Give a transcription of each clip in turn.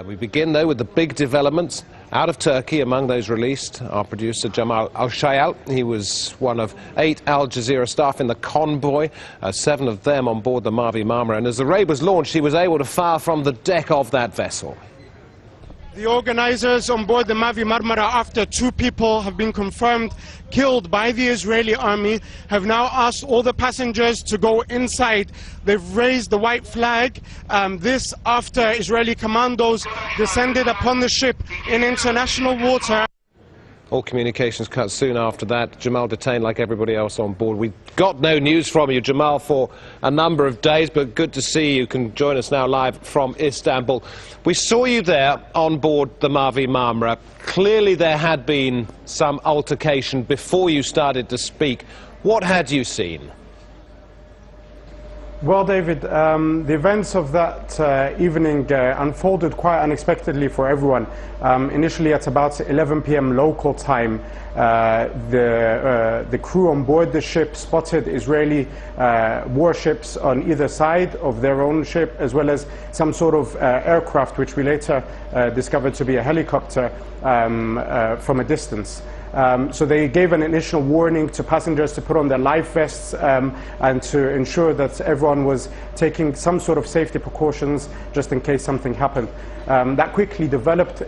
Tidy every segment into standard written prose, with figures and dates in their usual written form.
We begin, though, with the big developments out of Turkey. Among those released, our producer Jamal ElShayyal. He was one of 8 Al Jazeera staff in the convoy, 7 of them on board the Mavi Marmara. And as the raid was launched, he was able to fire from the deck of that vessel. The organizers on board the Mavi Marmara, after 2 people have been confirmed killed by the Israeli army, have now asked all the passengers to go inside. They've raised the white flag. This after Israeli commandos descended upon the ship in international water. All communications cut soon after that. Jamal detained like everybody else on board. We got no news from you, Jamal, for a number of days, but good to see you can join us now live from Istanbul. We saw you there on board the Mavi Marmara. Clearly there had been some altercation before you started to speak. What had you seen? Well, David, the events of that evening unfolded quite unexpectedly for everyone. Initially at about 11 p.m. local time, the crew on board the ship spotted Israeli warships on either side of their own ship, as well as some sort of aircraft, which we later discovered to be a helicopter from a distance. So they gave an initial warning to passengers to put on their life vests and to ensure that everyone was taking some sort of safety precautions just in case something happened. That quickly developed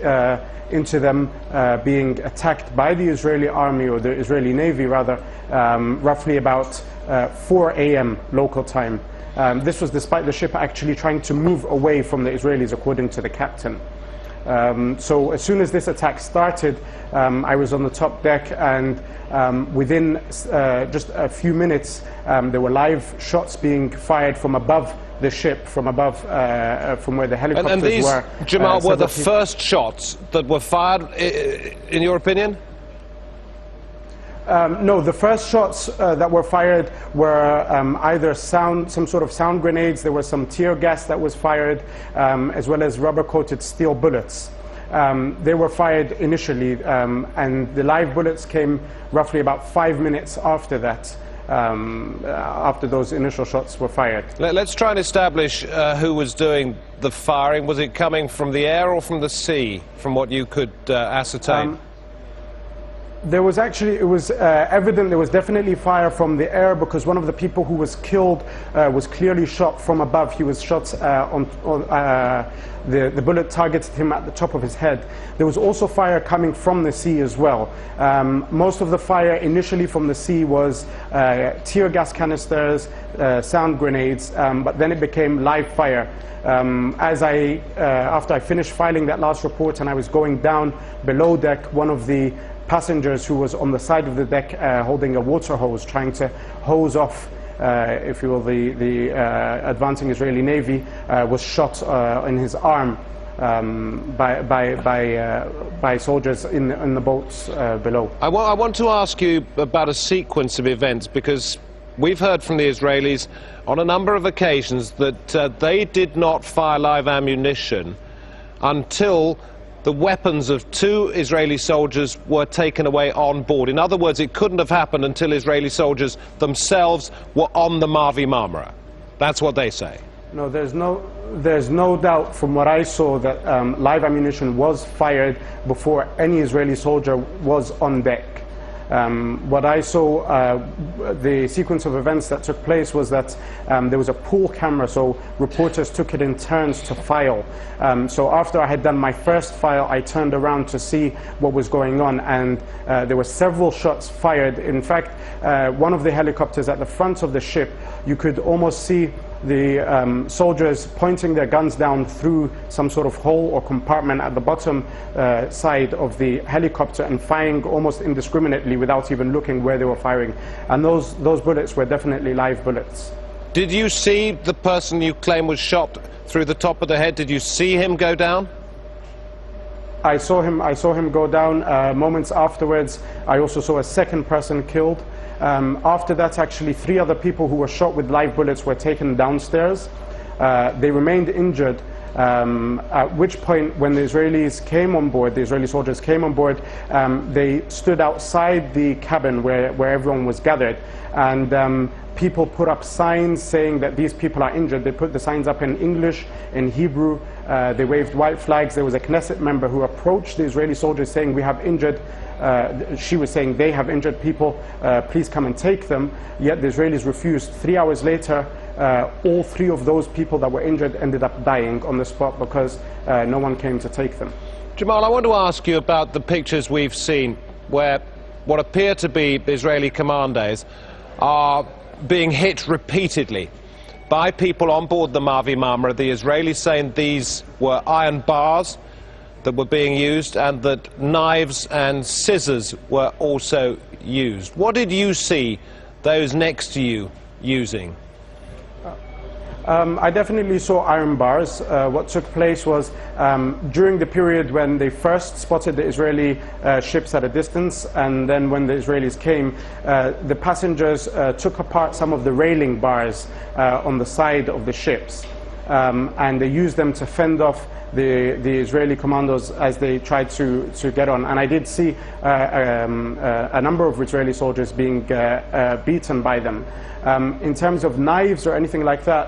into them being attacked by the Israeli army, or the Israeli Navy rather, roughly about 4 a.m. local time. This was despite the ship actually trying to move away from the Israelis, according to the captain. So as soon as this attack started, I was on the top deck, and within just a few minutes there were live shots being fired from above the ship, from above, from where the helicopters and these, were. Jamal, were the first shots that were fired, in your opinion? No, the first shots that were fired were either some sort of sound grenades. There was some tear gas that was fired, as well as rubber-coated steel bullets. They were fired initially, and the live bullets came roughly about 5 minutes after that, after those initial shots were fired. Let's try and establish who was doing the firing. Was it coming from the air or from the sea, from what you could ascertain? There was actually, it was evident there was definitely fire from the air, because one of the people who was killed was clearly shot from above. He was shot the bullet targeted him at the top of his head. There was also fire coming from the sea as well. Most of the fire initially from the sea was tear gas canisters, sound grenades, but then it became live fire. After I finished filing that last report and I was going down below deck, one of the passengers who was on the side of the deck holding a water hose, trying to hose off, if you will, the advancing Israeli Navy, was shot in his arm by soldiers in the boats below. I want to ask you about a sequence of events, because we've heard from the Israelis on a number of occasions that they did not fire live ammunition until the weapons of 2 Israeli soldiers were taken away on board. In other words, it couldn't have happened until Israeli soldiers themselves were on the Mavi Marmara. That's what they say. No, there's no doubt from what I saw that live ammunition was fired before any Israeli soldier was on deck. What I saw, the sequence of events that took place was that there was a pool camera, so reporters took it in turns to file. So after I had done my first file, I turned around to see what was going on, and there were several shots fired. In fact, one of the helicopters at the front of the ship, you could almost see the soldiers pointing their guns down through some sort of hole or compartment at the bottom side of the helicopter and firing almost indiscriminately without even looking where they were firing. And those bullets were definitely live bullets. Did you see the person you claim was shot through the top of the head? Did you see him go down? I saw him go down. Moments afterwards, I also saw a second person killed. After that, actually, 3 other people who were shot with live bullets were taken downstairs. They remained injured, At which point, when the Israelis came on board, the Israeli soldiers came on board, they stood outside the cabin where everyone was gathered, and people put up signs saying that these people are injured. They put the signs up in English, in Hebrew. They waved white flags. There was a Knesset member who approached the Israeli soldiers saying, "We have injured," she was saying, "They have injured people, please come and take them." Yet the Israelis refused. 3 hours later, all 3 of those people that were injured ended up dying on the spot because no one came to take them. Jamal, I want to ask you about the pictures we've seen where what appear to be Israeli commandos are being hit repeatedly by people on board the Mavi Marmara. The Israelis saying these were iron bars that were being used and that knives and scissors were also used. What did you see those next to you using? I definitely saw iron bars. What took place was during the period when they first spotted the Israeli ships at a distance, and then when the Israelis came, the passengers took apart some of the railing bars on the side of the ships, and they used them to fend off the Israeli commandos as they tried to get on. And I did see a number of Israeli soldiers being beaten by them. In terms of knives or anything like that,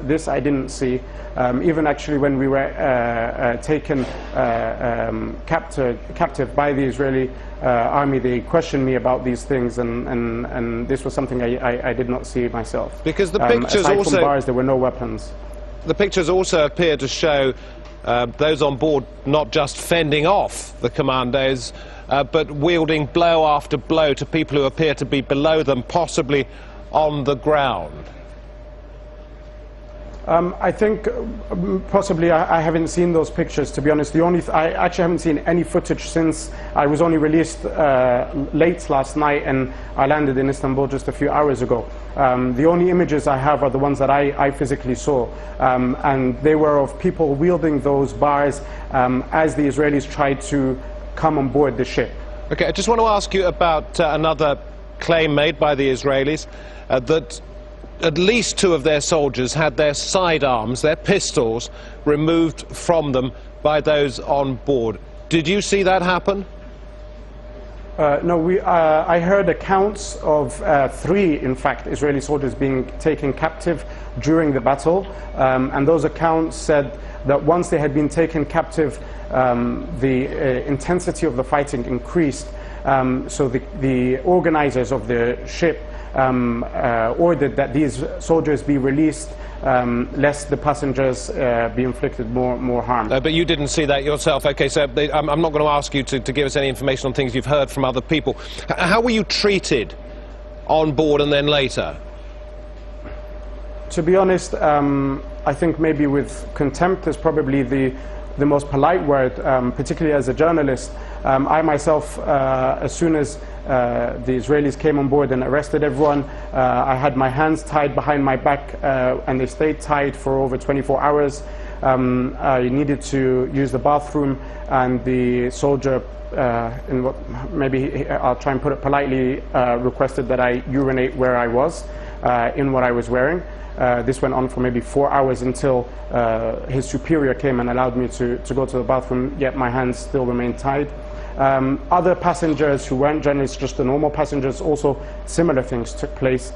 this I didn't see. Even actually when we were taken captive by the Israeli army, they questioned me about these things, and this was something I did not see myself. Because the pictures aside also... from bars, there were no weapons. The pictures also appear to show those on board not just fending off the commandos, but wielding blow after blow to people who appear to be below them, possibly on the ground. I think possibly I haven't seen those pictures, to be honest. I actually haven't seen any footage since I was only released late last night, and I landed in Istanbul just a few hours ago. The only images I have are the ones that I physically saw, and they were of people wielding those bars as the Israelis tried to come on board the ship. Okay, I just want to ask you about another claim made by the Israelis, that at least 2 of their soldiers had their sidearms, their pistols, removed from them by those on board. Did you see that happen? No, I heard accounts of 3, in fact, Israeli soldiers being taken captive during the battle, and those accounts said that once they had been taken captive, the intensity of the fighting increased. So the organizers of the ship ordered that these soldiers be released, lest the passengers be inflicted more harm. But you didn't see that yourself. Okay, so I'm not going to ask you to give us any information on things you've heard from other people. How were you treated on board and then later? To be honest, I think maybe with contempt is probably the most polite word, particularly as a journalist. I myself, as soon as the Israelis came on board and arrested everyone, I had my hands tied behind my back, and they stayed tied for over 24 hours. I needed to use the bathroom, and the soldier, in what maybe I'll try and put it politely, requested that I urinate where I was, in what I was wearing. This went on for maybe 4 hours until his superior came and allowed me to go to the bathroom, yet my hands still remained tied. Other passengers who weren't journalists, just the normal passengers, also similar things took place,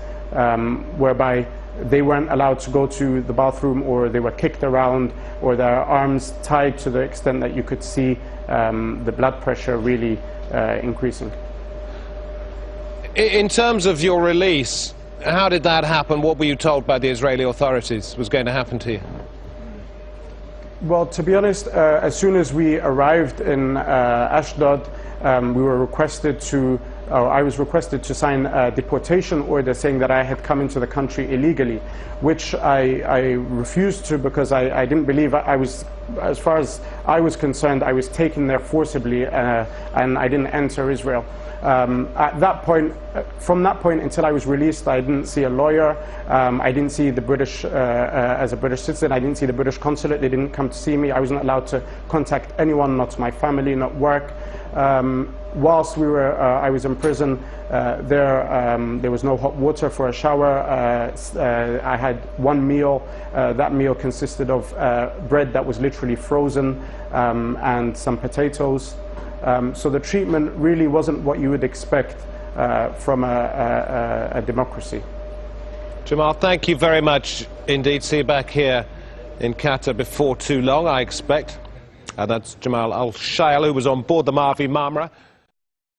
whereby they weren't allowed to go to the bathroom, or they were kicked around, or their arms tied to the extent that you could see the blood pressure really increasing. In terms of your release, how did that happen? What were you told by the Israeli authorities was going to happen to you? Well, to be honest, as soon as we arrived in Ashdod, we were requested to, or I was requested to sign a deportation order saying that I had come into the country illegally, which I refused to, because I didn't believe I was, as far as I was concerned, I was taken there forcibly, and I didn't enter Israel. At that point, from that point until I was released, I didn't see a lawyer. I didn't see the British, as a British citizen, I didn't see the British consulate. They didn't come to see me. I wasn't allowed to contact anyone, not my family, not work. Whilst I was in prison, There was no hot water for a shower. I had one meal. That meal consisted of bread that was literally frozen and some potatoes. So the treatment really wasn't what you would expect from a democracy. Jamal, thank you very much indeed. See you back here in Qatar before too long, I expect. That's Jamal ElShayyal, who was on board the Mavi Marmara.